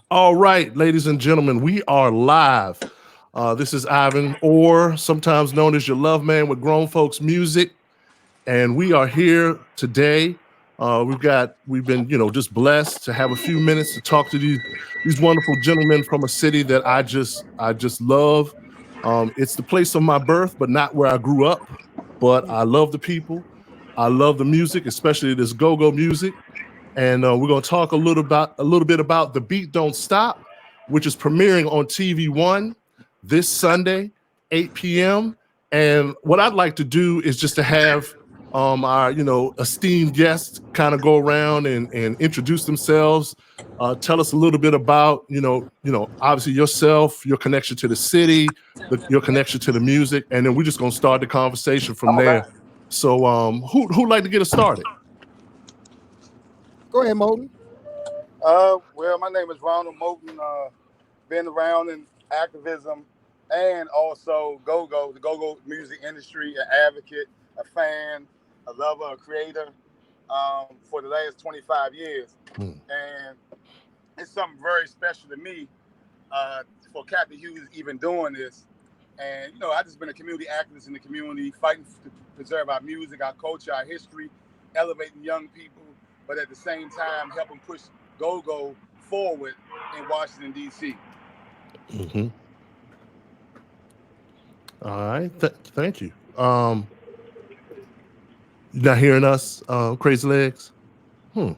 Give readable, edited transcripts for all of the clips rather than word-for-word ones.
All right, ladies and gentlemen, we are live. This is Ivan, or sometimes known as your love man with grown folks music, and we are here today. We've been just blessed to have a few minutes to talk to these wonderful gentlemen from a city that I just love. It's the place of my birth, but not where I grew up. But I love the people. I love the music, especially this go-go music. And we're going to talk a little bit about The Beat Don't Stop, which is premiering on TvOne this Sunday, 8 p.m. And what I'd like to do is just to have our esteemed guests kind of go around and introduce themselves, tell us a little bit about obviously yourself, your connection to the city, your connection to the music, and then we're just going to start the conversation from there. So who'd like to get us started? Go ahead, Moten. Well, my name is Ronald Moten. Been around in activism and also the go-go music industry, an advocate, a fan, a lover, a creator for the last 25 years. And it's something very special to me for Kathy Hughes even doing this. And, I've just been a community activist in the community, fighting to preserve our music, our culture, our history, elevating young people, but at the same time helping push go-go forward in Washington, D.C. Mm-hmm. All right, thank you. You not hearing us, CrazyLegz? All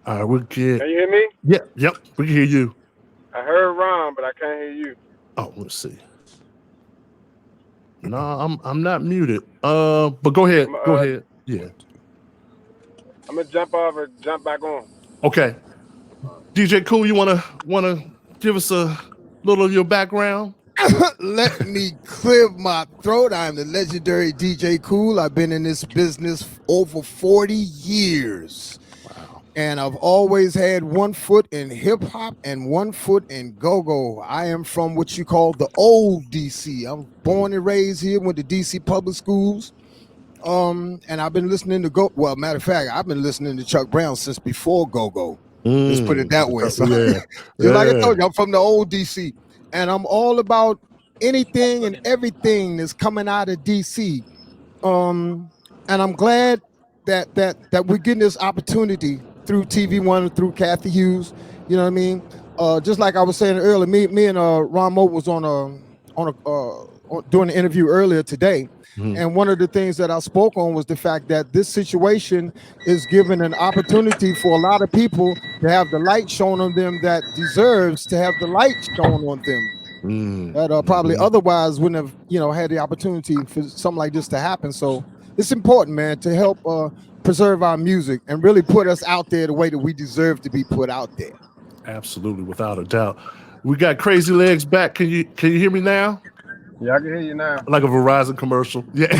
right, we'll get. Can you hear me? Yeah, yep, we can hear you. I heard Ron, but I can't hear you. Oh, let's see. No, I'm not muted. But go ahead. Go ahead. Yeah. I'm gonna jump off and jump back on. Okay. DJ Kool, you wanna give us a little of your background? Let me clear my throat. I'm the legendary DJ Kool. I've been in this business over 40 years. Wow. And I've always had one foot in hip hop and one foot in go-go. I am from what you call the old DC. I'm born and raised here, went to DC public schools. And I've been listening to well, matter of fact, I've been listening to Chuck Brown since before go-go. Let's put it that way. So Yeah. just like I told you, I'm from the old DC. And I'm all about anything and everything that's coming out of DC. And I'm glad that we're getting this opportunity through TvOne and through Kathy Hughes. You know what I mean? Just like I was saying earlier, me and Ron Moten was doing an interview earlier today. And one of the things that I spoke on was the fact that this situation is giving an opportunity for a lot of people to have the light shown on them that deserves to have the light shown on them. That probably otherwise wouldn't have, had the opportunity for something like this to happen. So it's important, man, to help preserve our music and really put us out there the way that we deserve to be put out there. Absolutely, without a doubt. We got CrazyLegz back. Can you hear me now? Yeah, I can hear you now. Like a Verizon commercial. Yeah.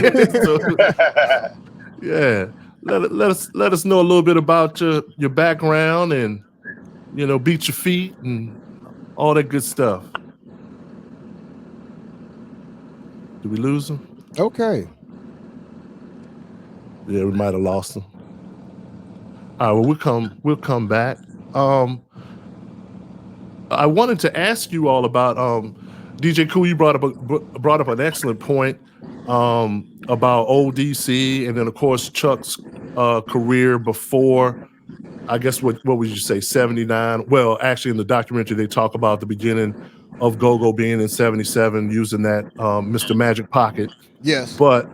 Yeah. Let us know a little bit about your background and beat your feet and all that good stuff. Did we lose him? Okay. Yeah, we might have lost him. All right, well we'll come back. I wanted to ask you all about DJ Kool. You brought up an excellent point about old DC, and then of course Chuck's career before. I guess what would you say, 79? Well, actually in the documentary they talk about the beginning of go-go being in 77, using that Mr. Magic Pocket. Yes. But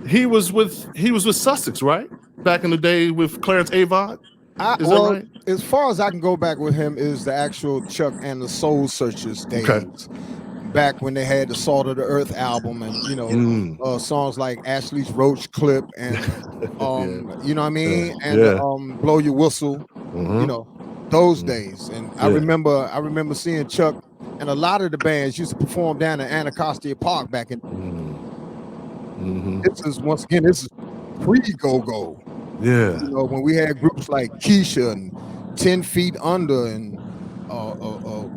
he was with Sussex, right? Back in the day with Clarence Avant. Is that right? As far as I can go back with him is the actual Chuck and the Soul Searchers days. Okay. Back when they had the Salt of the Earth album and songs like Ashley's Roach Clip and you know what I mean? And Blow Your Whistle, those days. And I remember seeing Chuck and a lot of the bands used to perform down at Anacostia Park back in this is pre-go-go. Yeah. When we had groups like Keisha and 10 Feet Under and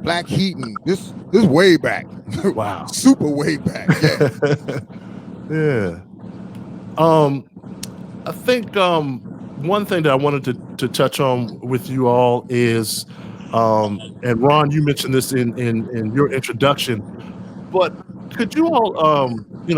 Black Heat, and this way back. Wow. Super way back. Yeah. I think one thing that I wanted to touch on with you all is And Ron, you mentioned this in your introduction, but could you all,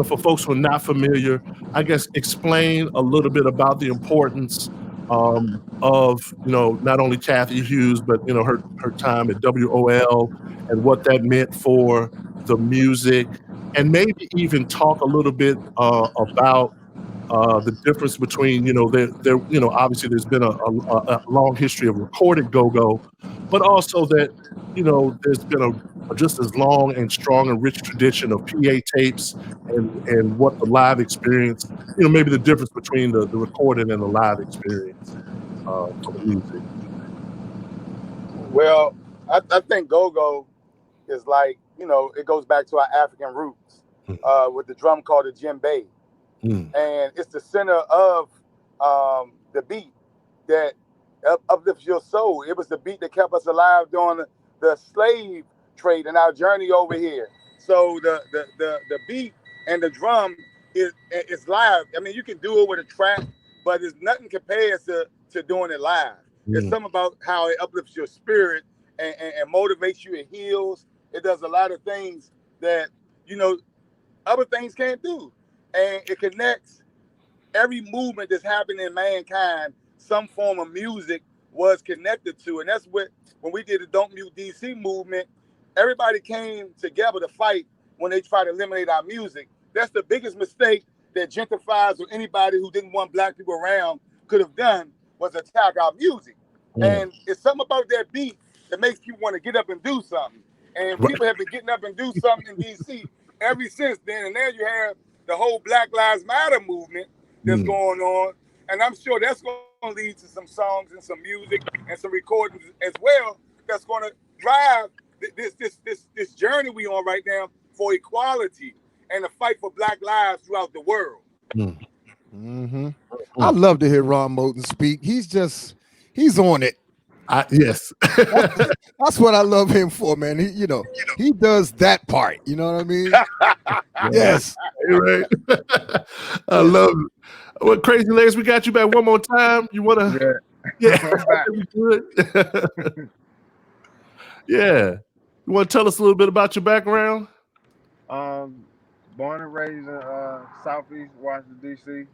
for folks who are not familiar, I guess explain a little bit about the importance of, not only Kathy Hughes, but her time at WOL and what that meant for the music, and maybe even talk a little bit about the difference between, there obviously there's been a long history of recorded go-go, but also that, there's been a just as long and strong and rich tradition of PA tapes and what the live experience, maybe the difference between the recorded and the live experience for the music. Well, I think go-go is like, it goes back to our African roots with the drum called the djembe. And it's the center of the beat that uplifts your soul. It was the beat that kept us alive during the slave trade and our journey over here. So the beat and the drum is live. I mean, you can do it with a track, but there's nothing compared to doing it live. It's something about how it uplifts your spirit and motivates you. It heals. It does a lot of things that, other things can't do. And it connects every movement that's happening in mankind. Some form of music was connected to. And that's what, when we did the Don't Mute DC movement, everybody came together to fight when they tried to eliminate our music. That's the biggest mistake that gentrifiers or anybody who didn't want black people around could have done, was attack our music. And it's something about that beat that makes people want to get up and do something. And people have been getting up and do something in DC ever since then. And now you have the whole Black Lives Matter movement that's going on. And I'm sure that's going to lead to some songs and some music and some recordings as well that's going to drive this journey we on right now for equality and the fight for Black lives throughout the world. I love to hear Ron Moten speak. He's on it. Yes. That's what I love him for, man. He does that part. You know what I mean? Yes. Right. I love it. Well, CrazyLegz, we got you back one more time. You want to? Yeah. Good. Yeah. You want to tell us a little bit about your background? Born and raised in Southeast Washington, D.C.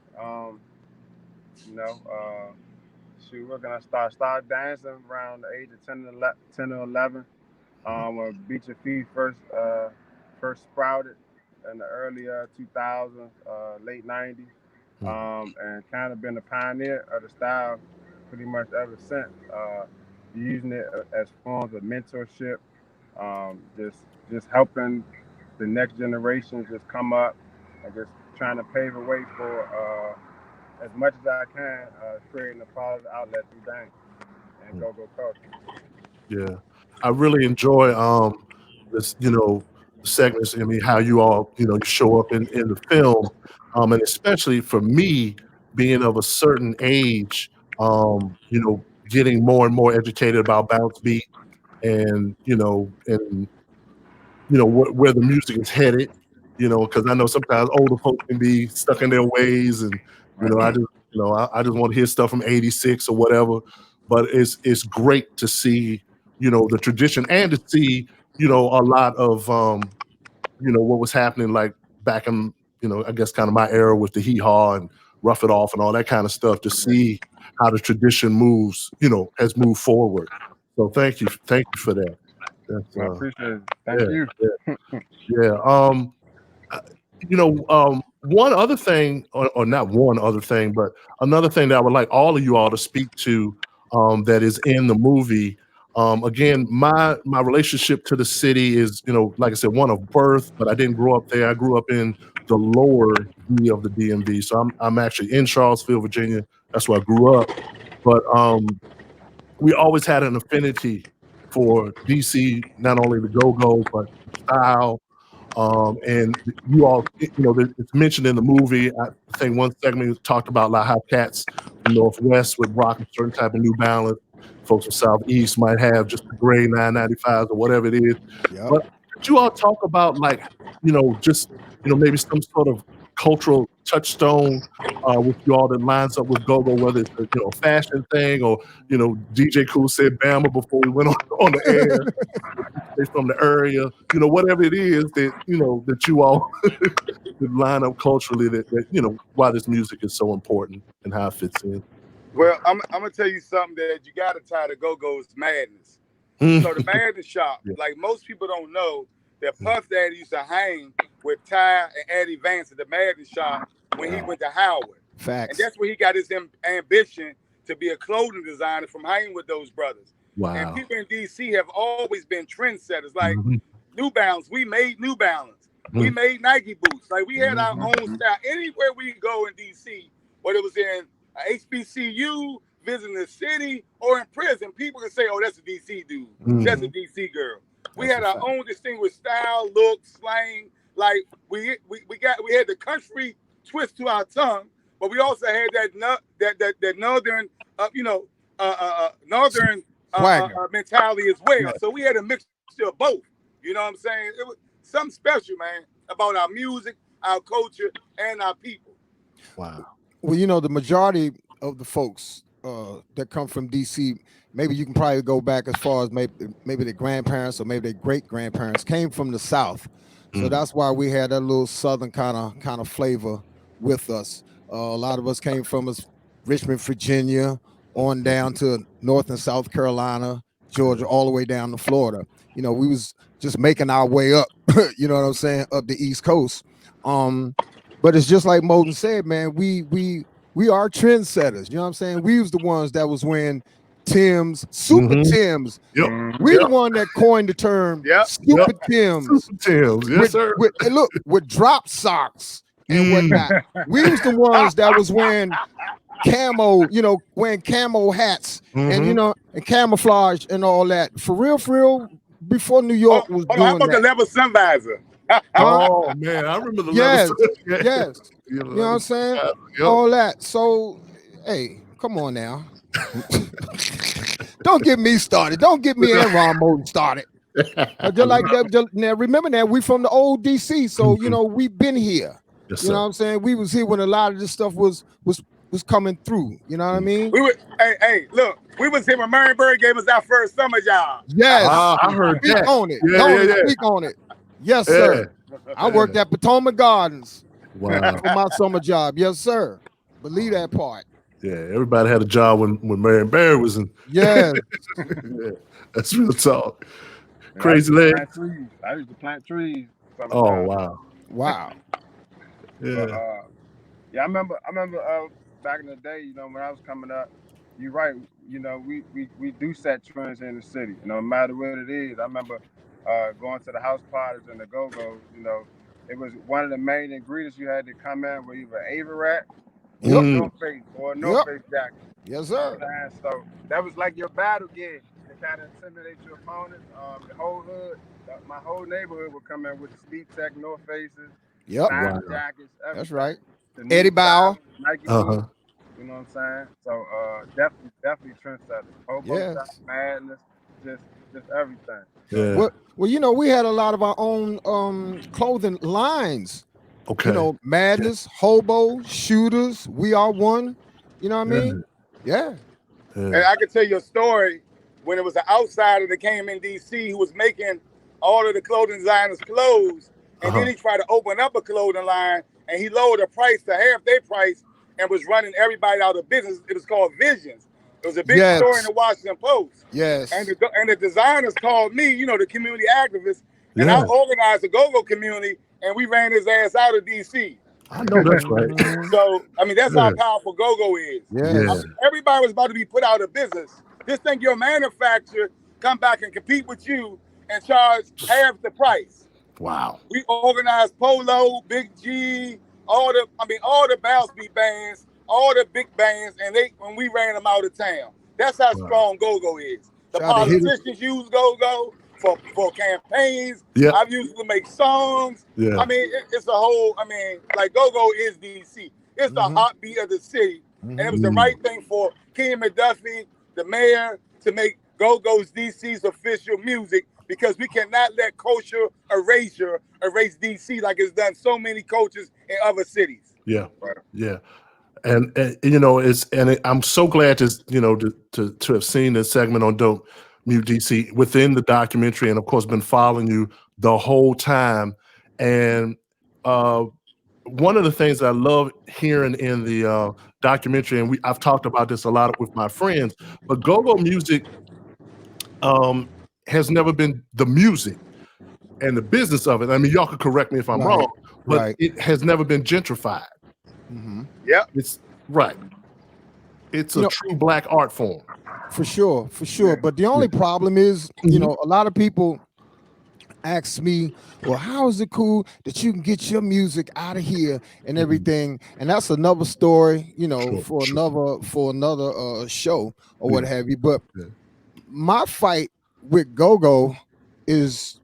We're gonna start dancing around the age of 10 or 11. When Beat Your Feet first sprouted in the early 2000s, late 90s, and kind of been a pioneer of the style pretty much ever since. Using it as forms of mentorship, just helping the next generation just come up and just trying to pave a way for as much as I can, creating a positive outlet through dance and go-go culture. Yeah, I really enjoy this, segments. I mean, how you all, show up in the film, and especially for me, being of a certain age, getting more and more educated about bounce beat, and where the music is headed. Because I know sometimes older folks can be stuck in their ways, and I just want to hear stuff from '86 or whatever. But it's great to see the tradition, and to see a lot of what was happening like back in I guess kind of my era with the hee haw and Rough It Off and all that kind of stuff, to see how the tradition moves, has moved forward. So thank you for that. I appreciate it. Thank you. Yeah. One other thing, or not one other thing, but another thing that I would like all of you all to speak to, that is in the movie. Again, my relationship to the city is, like I said, one of birth, but I didn't grow up there. I grew up in the lower D of the DMV. So I'm actually in Charlottesville, Virginia. That's where I grew up. But we always had an affinity for DC, not only the go-go, but style. And you all, it's mentioned in the movie. I think one segment talked about like how cats from Northwest would rock a certain type of New Balance. Folks from Southeast might have just the gray 995s or whatever it is. Yep. But could you all talk about like, just, maybe some sort of cultural touchstone with you all that lines up with go-go, whether it's a fashion thing or DJ Kool said Bama before we went on the air. They're from the area, whatever it is that that you all line up culturally, that why this music is so important and how it fits in. Well, I'm gonna tell you something that you gotta tie to go-go's madness. So the Madness Shop, like most people don't know, that Puff Daddy used to hang with Ty and Eddie Vance at the Madness Shop when he went to Howard. Facts. And that's where he got his ambition to be a clothing designer from hanging with those brothers. Wow. And people in DC have always been trendsetters. Like New Balance, we made New Balance. We made Nike boots. Like we had our own style. Anywhere we go in DC, whether it was in HBCU, visiting the city, or in prison, people can say, "Oh, that's a DC dude. That's a DC girl." We had our own distinguished style, look, slang. Like we had the country twist to our tongue, but we also had that northern northern mentality as well. So we had a mixture of both. You know what I'm saying? It was something special, man, about our music, our culture, and our people. Wow. Well, the majority of the folks that come from DC, maybe you can probably go back as far as maybe their grandparents or maybe their great grandparents came from the South. So that's why we had that little Southern kind of flavor with us. A lot of us came from Richmond, Virginia, on down to North and South Carolina, Georgia, all the way down to Florida. We was just making our way up, you know what I'm saying, up the East Coast. But it's just like Moten said, man, we are trendsetters. You know what I'm saying? We was the ones that was wearing Timbs, Super Timbs. Yep. We the one that coined the term Super Timbs. Super Timbs, yes, sir. With drop socks and whatnot. We was the ones that was wearing camo, wearing camo hats and and camouflage and all that. For real, before New York was doing how about that. the level sun visor? Oh man, I remember the yes. You know what I'm saying? All that. So, hey, come on now. Don't get me started. Don't get me and Ron Moten started. Just like that. Now remember that we from the old DC, so we've been here. Yes, you know what I'm saying? We was here when a lot of this stuff was coming through. You know what I mean? Hey, look, we was here when Marienburg gave us our first summer job. Yes, I heard that. On it. Speak on it. Yes, sir. I worked at Potomac Gardens. Wow. For my summer job. Yes, sir. Believe that part. Yeah, everybody had a job when Marienburg was in. Yeah. That's real talk. CrazyLegz. I used to plant trees. Oh wow. Yeah. But, I remember back in the day, when I was coming up, you're right, we do set trends in the city, no matter what it is. I remember going to the house parties and the go-go's, it was one of the main ingredients you had to come in with either Avirat, North Face, or North Face jacket. Yes, sir. So that was like your battle gear to kind of intimidate your opponents. The whole hood, my whole neighborhood would come in with the Speed Tech North Faces, jackets, everything. That's right. Eddie Bauer. Nike boots, you know what I'm saying? So definitely trendsetters. Hobo Shop, Madness, just everything. Yeah. Well, we had a lot of our own clothing lines. Okay. Madness, Hobo, Shooters, We Are One. You know what I mean? Yeah. And I can tell you a story when it was an outsider that came in DC who was making all of the clothing designers' clothes, and then he tried to open up a clothing line, and he lowered the price to half their price and was running everybody out of business. It was called Visions. It was a big story in the Washington Post. Yes. And the designers called me, the community activist, and I organized the go-go community, and we ran his ass out of DC. I know that's right. So, that's how powerful go-go is. Yeah. Everybody was about to be put out of business. Just think your manufacturer come back and compete with you and charge half the price. Wow. We organized Polo, Big G, all the Bounce Beat bands, all the big bands, and when we ran them out of town. That's how strong go-go is. The politicians use go-go for campaigns. Yeah. I've used it to make songs. Yeah. It's a whole, like go-go is DC. It's the heartbeat of the city. And it was the right thing for Ken McDuffie, the mayor, to make Go-Go's DC's official music, because we cannot let culture erase DC like it's done so many cultures in other cities. Yeah, yeah. And I'm so glad to have seen this segment on Dope Mute DC within the documentary, and of course been following you the whole time. And one of the things I love hearing in the documentary, and I've talked about this a lot with my friends, but go-go music has never been the music and the business of it. I mean, y'all could correct me if I'm wrong, but it has never been gentrified. Yeah, it's right. It's a true Black art form. For sure. But the only problem is, a lot of people ask me, well, how is it cool that you can get your music out of here and everything? And that's another story, for another show or what have you. But my fight with go-go is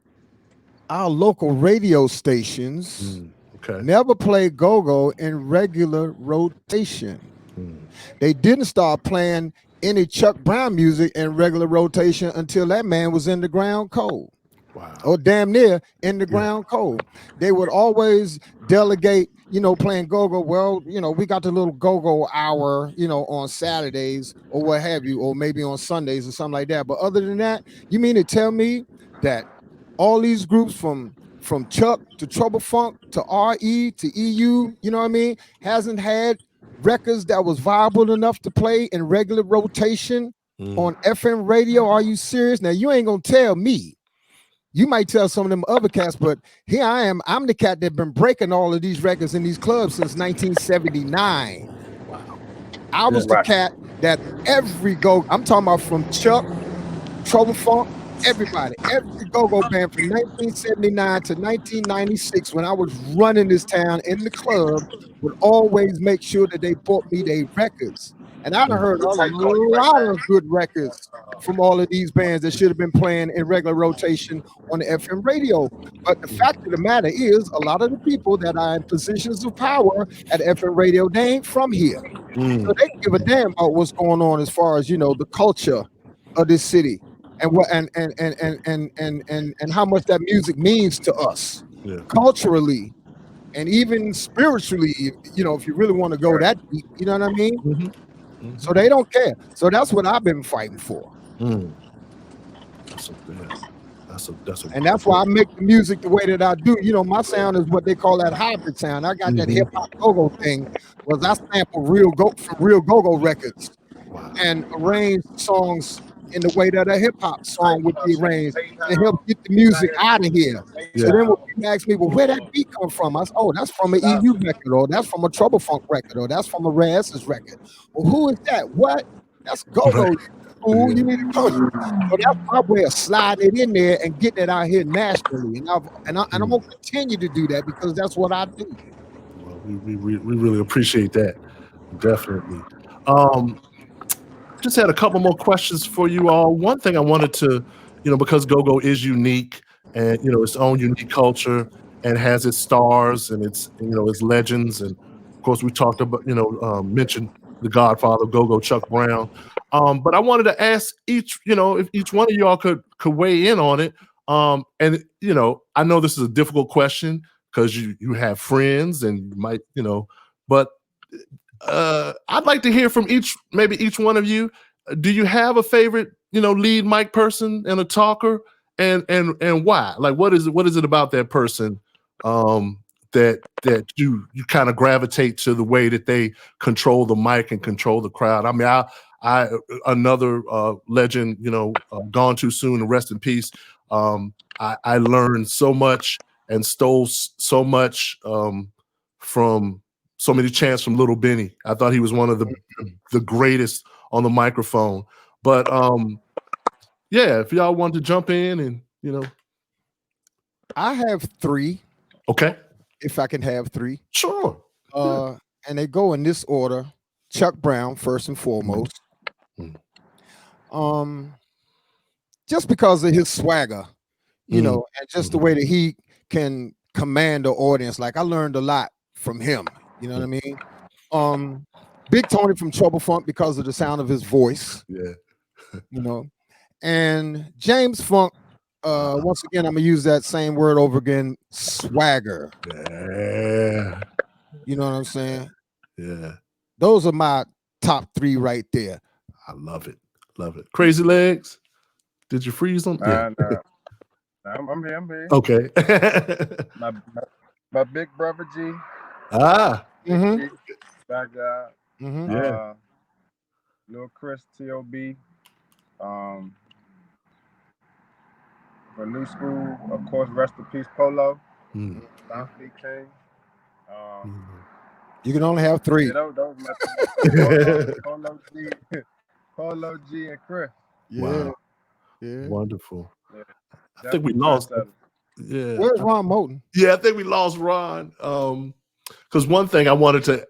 our local radio stations never play go-go in regular rotation. They didn't start playing any Chuck Brown music in regular rotation until that man was in the ground cold. Wow. Or damn near in the ground cold. They would always delegate, playing go-go. Well, we got the little go-go hour, on Saturdays or what have you, or maybe on Sundays or something like that. But other than that, you mean to tell me that all these groups from Chuck to Trouble Funk to RE to EU, hasn't had records that was viable enough to play in regular rotation on FM radio? Are you serious? Now, you ain't gonna tell me. You might tell some of them other cats, but here I am. I'm the cat that been breaking all of these records in these clubs since 1979. Wow. I was the cat that I'm talking about from Chuck, Trouble Funk, everybody, every go-go band from 1979 to 1996, when I was running this town in the club, would always make sure that they bought me their records. And I've heard a lot of good records from all of these bands that should have been playing in regular rotation on the FM radio. But the fact of the matter is, a lot of the people that are in positions of power at FM radio, they ain't from here. So they give a damn about what's going on as far as, the culture of this city and what and how much that music means to us culturally and even spiritually, if you really want to go that deep, you know what I mean? So they don't care. So that's what I've been fighting for. That's why I make the music the way that I do. My sound is what they call that hybrid sound. I got that hip hop go-go thing, was I sample real go-go records and arrange songs in the way that a hip hop song would be arranged to help get the music out of here. So then when people ask me, well, where that beat come from? I say, oh, that's from an EU record, or that's from a Trouble Funk record, or that's from a Red Essence record. Well, who is that? What? That's go-go. Ooh, you need to go. So that's my way of sliding it in there and getting it out here nationally. And I'm gonna continue to do that because that's what I do. Well, we really appreciate that. Definitely. Just had a couple more questions for you all. One thing I wanted to, because go-go is unique and, its own unique culture and has its stars and its, its legends. And of course we talked about, mentioned the godfather of go-go, Chuck Brown. But I wanted to ask each, if each one of y'all could weigh in on it. And, I know this is a difficult question because you have friends and you might, but I'd like to hear from each one of you. Do you have a favorite, lead mic person and a talker, and why? Like, what is it about that person that you kind of gravitate to the way that they control the mic and control the crowd? I mean, I another legend, gone too soon and rest in peace. I learned so much and stole so much from so many chants from Little Benny. I thought he was one of the greatest on the microphone. But if y'all want to jump in and I have three. Okay. If I can have three. Sure. And they go in this order. Chuck Brown, first and foremost. Just because of his swagger, and just the way that he can command the audience. Like, I learned a lot from him. You know what I mean? Big Tony from Trouble Funk because of the sound of his voice. Yeah. And James Funk, once again, I'm gonna use that same word over again, swagger. Yeah. You know what I'm saying? Yeah. Those are my top 3 right there. I love it. Love it. CrazyLegz. Did you freeze on? Yeah. I'm here. I'm here. Okay. my big brother G. Mm-hmm. Backyard. Mm-hmm. Yeah. Lil Chris T.O.B. For New School, of course, rest in peace, Polo. Don Fleet King. You can only have 3. Yeah, those Polo G, and Chris. Yeah. Wow. Yeah. Wonderful. Yeah, I think we lost. Yeah. Where's Ron Moten? Yeah, I think we lost Ron. Because one thing I wanted to,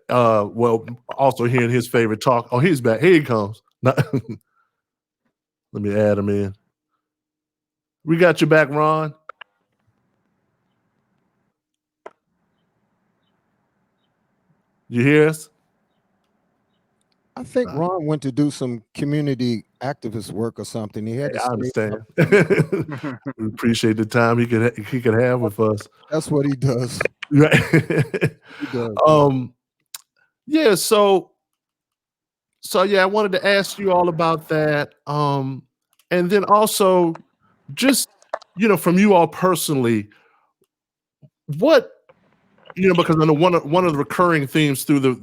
also hearing his favorite talk. Oh, he's back. Here he comes. Let me add him in. We got you back, Ron. You hear us? I think Ron went to do some community activist work or something. He had to I understand. We appreciate the time he could have with us. That's what he does. Right. He does. Yeah, so yeah, I wanted to ask you all about that. And then also just, from you all personally, what, because I know one of the recurring themes through the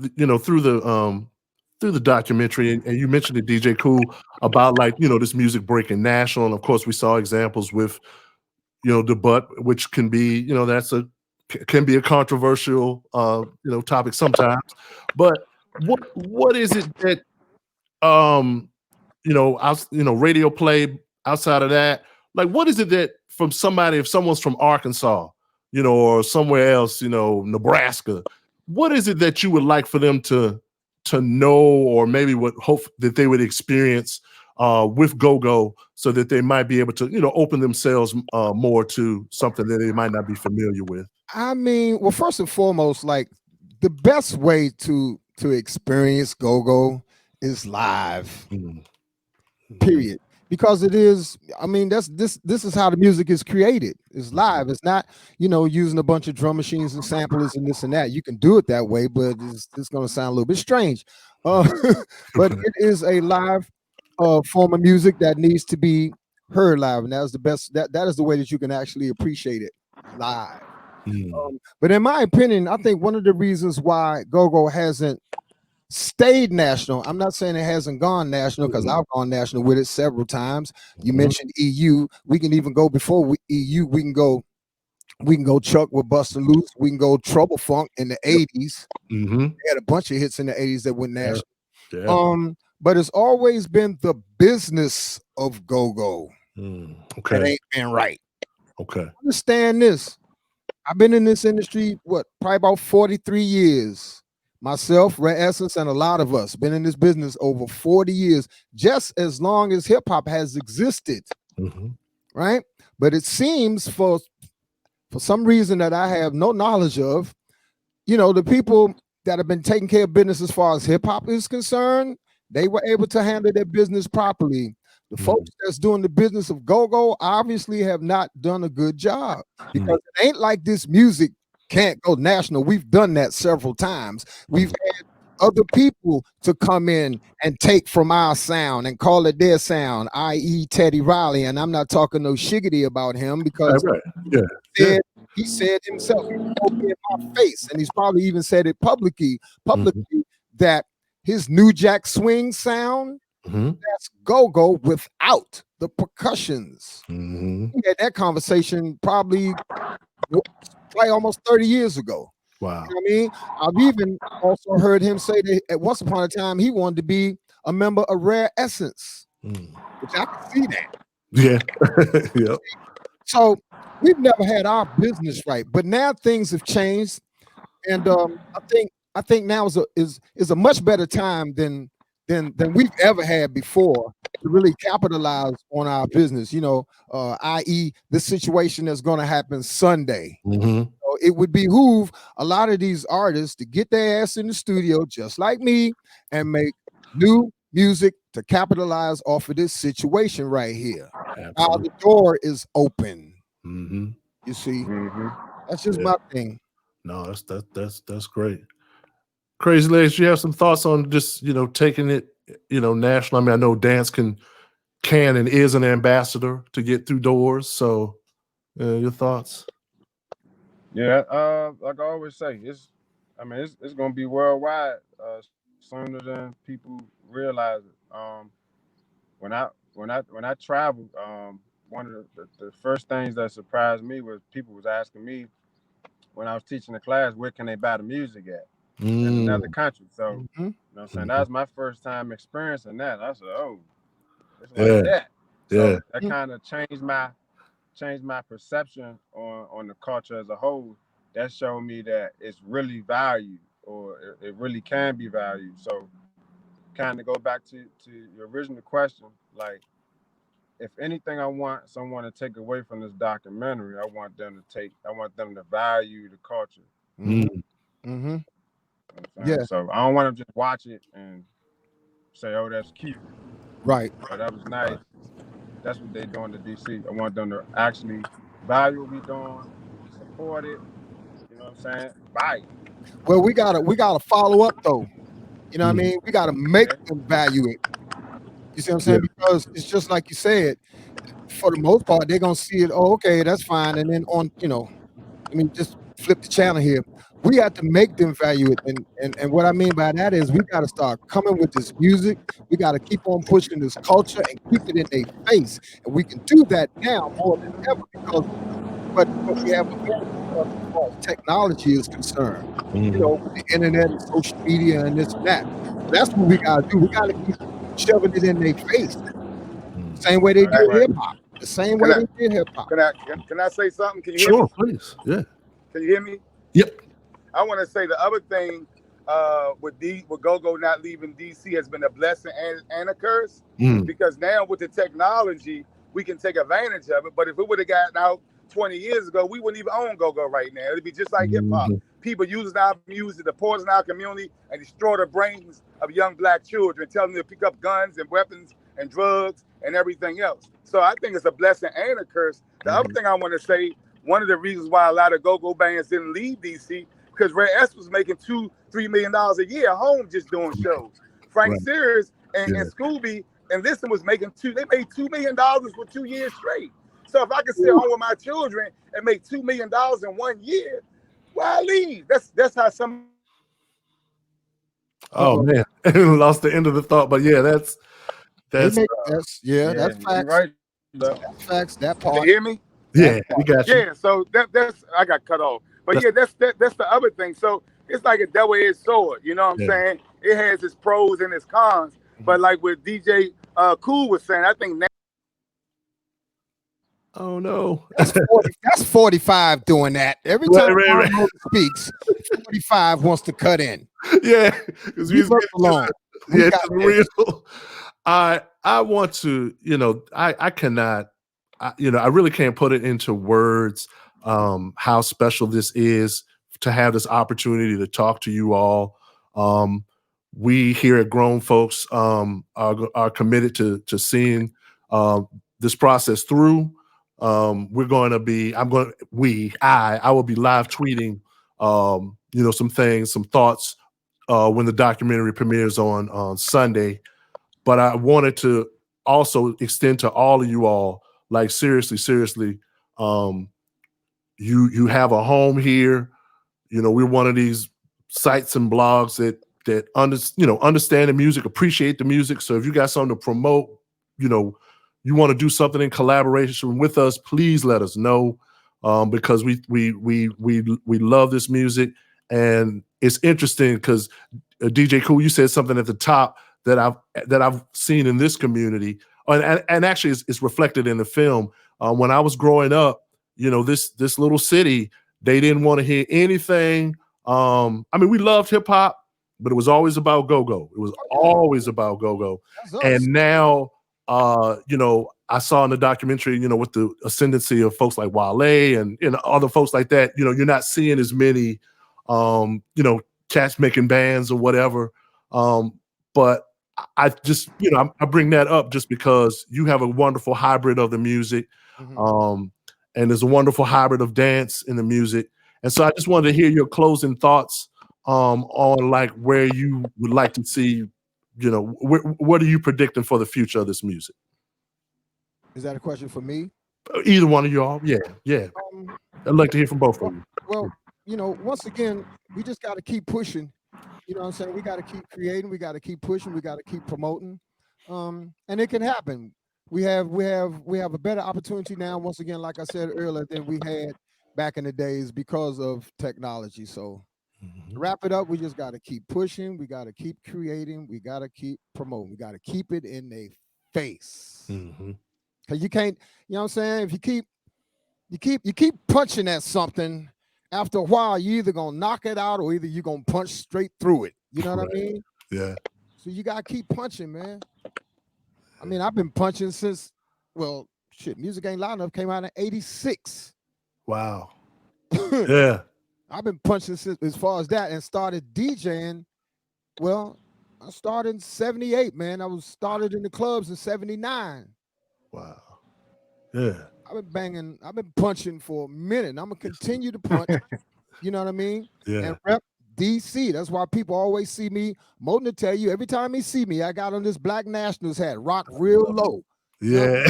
documentary, and you mentioned it, DJ Kool, about this music breaking national, and of course we saw examples with the butt, which can be can be a controversial topic sometimes. But what is it that radio play outside of that, like what is it that from somebody, if someone's from Arkansas, or somewhere else, Nebraska, what is it that you would like for them to know, or maybe would hope that they would experience with go-go, so that they might be able to open themselves more to something that they might not be familiar with? I mean, well, first and foremost, like the best way to experience go-go is live. Period. Because it is, I mean, this is how the music is created. It's live. It's not, using a bunch of drum machines and samplers and this and that. You can do it that way, but it's going to sound a little bit strange. But it is a live form of music that needs to be heard live, and that is the best. That is the way that you can actually appreciate it live. But in my opinion, I think one of the reasons why go-go hasn't stayed national, I'm not saying it hasn't gone national, because I've gone national with it several times. You mentioned EU. We can even go before EU. We can go Chuck with Busta Loose. We can go Trouble Funk in the 80s. They had a bunch of hits in the 80s that went national. Yeah. But it's always been the business of go-go. Okay. It ain't been right. Okay. Understand this. I've been in this industry, probably about 43 years. Myself, Red Essence, and a lot of us been in this business over 40 years, just as long as hip hop has existed. Right? But it seems for some reason that I have no knowledge of, the people that have been taking care of business as far as hip hop is concerned, they were able to handle their business properly. The folks that's doing the business of go-go obviously have not done a good job, because it ain't like this music can't go national. We've done that several times. We've had other people to come in and take from our sound and call it their sound, i.e. Teddy Riley. And I'm not talking no shiggity about him, because he said himself, he spoke in my face, and he's probably even said it publicly that his New Jack Swing sound, that's go-go without the percussions. We had that conversation probably almost 30 years ago. Wow. You know what I mean? I've even also heard him say that at once upon a time he wanted to be a member of Rare Essence, which I can see that. Yeah. Yep. So we've never had our business right, but now things have changed, and I think now is a much better time than we've ever had before to really capitalize on our business. I.e. this situation that's going to happen Sunday. So it would behoove a lot of these artists to get their ass in the studio, just like me, and make new music to capitalize off of this situation right here. Absolutely. Now the door is open. Mm-hmm. You see, Mm-hmm. that's just my thing. No, that's great. CrazyLegz, you have some thoughts on just taking it national? I mean, I know dance can and is an ambassador to get through doors. So, your thoughts? Yeah, like I always say, it's gonna be worldwide sooner than people realize it. When I traveled, one of the first things that surprised me was people was asking me when I was teaching the class, where can they buy the music at in another country? So, you know what I'm saying? That was my first time experiencing that. I said, oh, it's like that. So that kind of changed my perception on the culture as a whole. That showed me that it's really valued, or it really can be valued. So kind of go back to your original question, like, if anything I want someone to take away from this documentary, I want them to value the culture. Mm-hmm. Yeah. So I don't want them to just watch it and say, oh, that's cute. Right. Or that was nice. That's what they're doing to DC. I want them to actually value what we're doing, support it. You know what I'm saying? Buy it. Well, we gotta follow up though. You know what I mean? We gotta make them value it. You see what I'm saying? Because it's just like you said, for the most part, they're gonna see it, oh, okay, that's fine. And then just flip the channel here. We have to make them value it. And what I mean by that is we gotta start coming with this music. We gotta keep on pushing this culture and keep it in their face. And we can do that now more than ever because what we have as far as technology is concerned. With the internet and social media and this and that. So that's what we gotta do. We gotta keep shoving it in their face. Same way they did hip hop. The same way they did hip hop. Can I say something? Can you hear me? Sure, please. Yeah. Can you hear me? Yep. I want to say the other thing with Go-Go not leaving DC has been a blessing and a curse because now with the technology we can take advantage of it. But if it would have gotten out 20 years ago, we wouldn't even own Go-Go right now. It'd be just like hip hop. People using our music to poison our community and destroy the brains of young black children, telling them to pick up guns and weapons and drugs and everything else. So I think it's a blessing and a curse. The other thing I want to say, one of the reasons why a lot of go-go bands didn't leave DC, because Red S was making $2-3 million a year home just doing shows. Frank Sears and Scooby and Listen was making they made $2 million for 2 years straight. So if I can sit home with my children and make $2 million in 1 year, why leave? That's how some. Oh man, lost the end of the thought, but yeah, that's that's facts. Right. That's facts. That part. Can you hear me? Yeah, we got you. Yeah, so that's I got cut off. But that's the other thing. So it's like a double-edged sword. You know what I'm saying? It has its pros and its cons. But like what DJ Kool was saying, I think now. Oh no, that's 45 doing that. Every time Ron Moten speaks, 45 wants to cut in. Yeah, because leave us alone. Yeah, it's real. I want to, I cannot, I really can't put it into words how special this is to have this opportunity to talk to you all. We here at Grown Folks are committed to seeing this process through. We're going to be, I will be live tweeting, some things, some thoughts when the documentary premieres on Sunday. But I wanted to also extend to all of you all, like seriously, you have a home here. We're one of these sites and blogs that understand the music, appreciate the music. So if you got something to promote, you want to do something in collaboration with us, please let us know, because we love this music. And it's interesting because DJ Kool, you said something at the top that I've seen in this community, and actually it's reflected in the film. When I was growing up, this little city, they didn't want to hear anything. We loved hip hop, but it was always about go-go. It was always about go-go. And now, I saw in the documentary, with the ascendancy of folks like Wale and other folks like that, you're not seeing as many, cats making bands or whatever. But I just, I bring that up just because you have a wonderful hybrid of the music. And there's a wonderful hybrid of dance in the music. And so I just wanted to hear your closing thoughts on like where you would like to see, what are you predicting for the future of this music? Is that a question for me? Either one of y'all. Yeah. I'd like to hear from both of you. Well, once again, we just got to keep pushing. You know what I'm saying? We got to keep creating. We got to keep pushing. We got to keep promoting. And it can happen. We have a better opportunity now, once again, like I said earlier, than we had back in the days because of technology. So to wrap it up, we just got to keep pushing. We got to keep creating. We got to keep promoting. We got to keep it in their face. Because you can't, you know what I'm saying? If you keep punching at something, after a while, you're either gonna knock it out or either you're gonna punch straight through it. You know what I mean? Yeah. So you gotta keep punching, man. I mean, I've been punching since, Music Ain't Loud Enough came out in '86. Wow. Yeah. I've been punching since as far as that, and started DJing. Well, I started in '78, man. I was started in the clubs in '79. Wow. Yeah. I've been punching for a minute, and I'm gonna continue to punch. You know what I mean? Yeah. And rep DC. That's why people always see me. Moten to tell you, every time he see me, I got on this Black Nationals hat, rock real low. Yeah.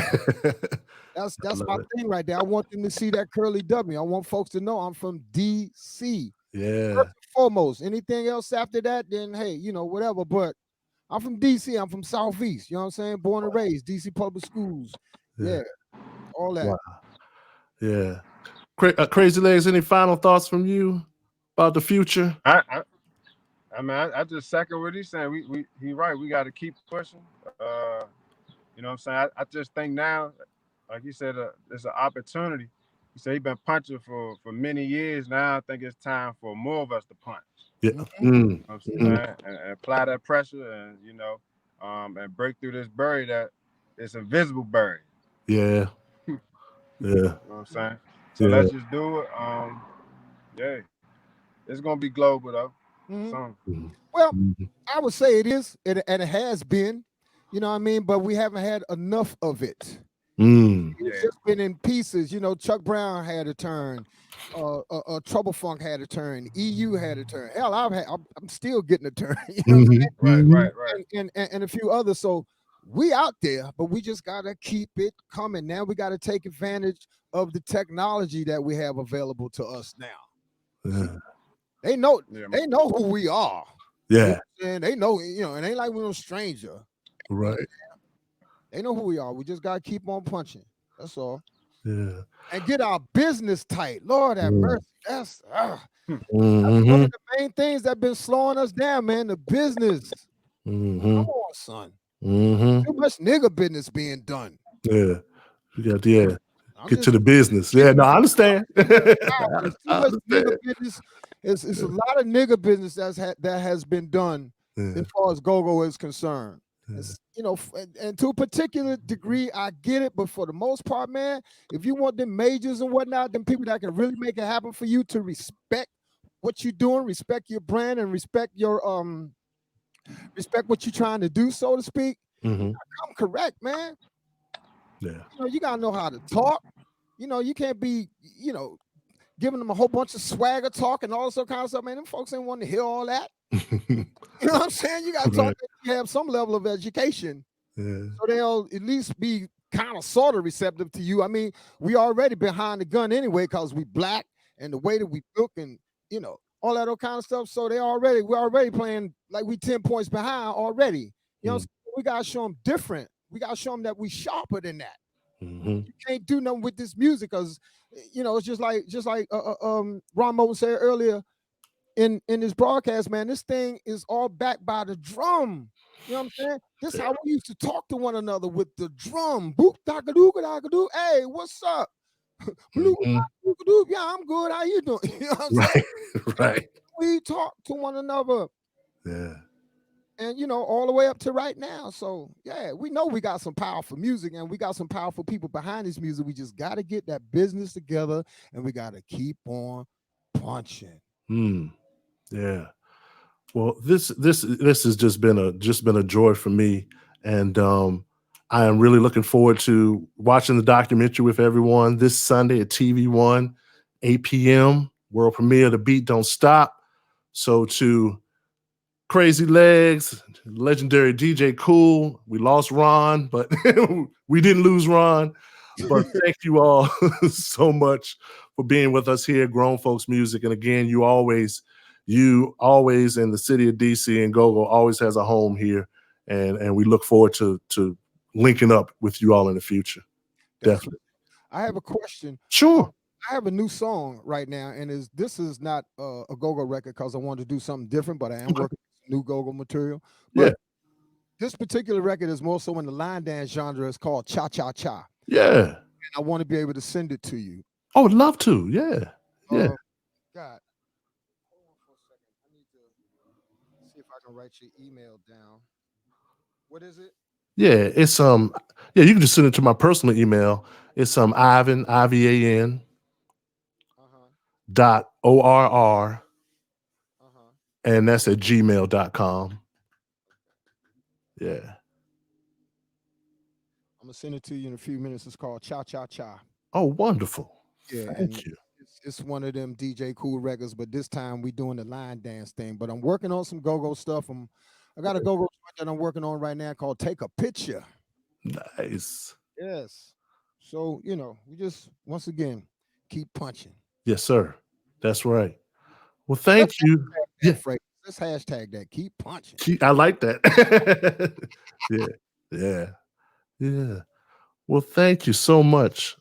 That's my thing right there. I want them to see that curly W. I want folks to know I'm from DC. Yeah. First and foremost. Anything else after that, then hey, whatever. But I'm from DC. I'm from Southeast. You know what I'm saying? Born and raised, DC public schools. Yeah. All that. Wow. Yeah. CrazyLegz, any final thoughts from you about the future? I just second what he's saying. He right. We got to keep pushing. You know what I'm saying? I just think now, like you said, it's an opportunity. You say he's been punching for many years now. I think it's time for more of us to punch. Yeah. You know what I'm saying? And apply that pressure, and and break through this barrier that it's invisible barrier. Yeah. Yeah. You know what I'm saying? So let's just do it. Yeah. It's gonna be global though. Well, I would say it is, and it has been, you know what I mean, but we haven't had enough of it. It's just been in pieces. Chuck Brown had a turn, Trouble Funk had a turn, EU had a turn. Hell, I'm still getting a turn. You know what I'm saying? Right. And a few others. So we out there, but we just gotta keep it coming. Now we gotta take advantage of the technology that we have available to us now. Yeah. They know who we are. Yeah. And they know, it ain't like we're no stranger. Right. They know who we are. We just gotta keep on punching. That's all. Yeah. And get our business tight. Lord have mercy. That's one of the main things that been slowing us down, man. The business. Come on, son. Too much nigga business being done. Yeah. Get to the business. Yeah, no, I understand. Nigga business. It's a lot of nigga business that has been done as far as go-go is concerned. And to a particular degree, I get it, but for the most part, man, if you want them majors and whatnot, them people that can really make it happen for you to respect what you're doing, respect your brand, and respect your respect what you're trying to do, so to speak. I'm correct, man. Yeah. You gotta know how to talk. You can't be, giving them a whole bunch of swagger talk and all this kind of stuff, man. Them folks ain't want to hear all that. You know what I'm saying? You got to talk that you have some level of education. So they'll at least be kind of sort of receptive to you. I mean, we already behind the gun anyway because we black and the way that we look and, all that kind of stuff. So we're already playing like we 10 points behind already. So we got to show them different. We got to show them that we sharper than that. You can't do nothing with this music because, it's just like Ron Moten said earlier in his broadcast, man, this thing is all backed by the drum. You know what I'm saying? This is how we used to talk to one another with the drum. Boop, doo. Hey, what's up? Yeah, I'm good. How you doing? You know what I'm saying? Right. We talk to one another. Yeah. And all the way up to right now. So yeah, we know we got some powerful music and we got some powerful people behind this music. We just got to get that business together and we got to keep on punching. Yeah. Well, this has just been a joy for me, and I am really looking forward to watching the documentary with everyone this Sunday at TvOne, 8 p.m. World premiere. The Beat Don't Stop. So to CrazyLegz, legendary DJ Kool. We lost Ron, but we didn't lose Ron. But thank you all so much for being with us here at Grown Folks Music. And again, you always in the city of DC, and Go-Go always has a home here. And we look forward to linking up with you all in the future. Definitely. I have a question. Sure. I have a new song right now, and this is not a go-go record because I wanted to do something different, but I am working on new go-go material. But this particular record is more so in the line dance genre. It's called Cha Cha Cha. Yeah. And I want to be able to send it to you. Oh, I'd love to. Yeah. Yeah. God. Hold on for a second. I need to see if I can write your email down. What is it? Yeah, it's you can just send it to my personal email. It's Ivan, IVAN .orr and that's at gmail.com. Yeah. I'm gonna send it to you in a few minutes. It's called Cha Cha Cha. Oh, wonderful. Yeah, Thank you. It's one of them DJ Kool records, but this time we doing the line dance thing. But I'm working on some go-go stuff. I got a go-go that I'm working on right now called Take a Picture. Nice. Yes. So, we just, once again, keep punching. Yes, sir. That's right. Well, thank you. Let's hashtag that. Keep punching. I like that. Yeah. Well, thank you so much.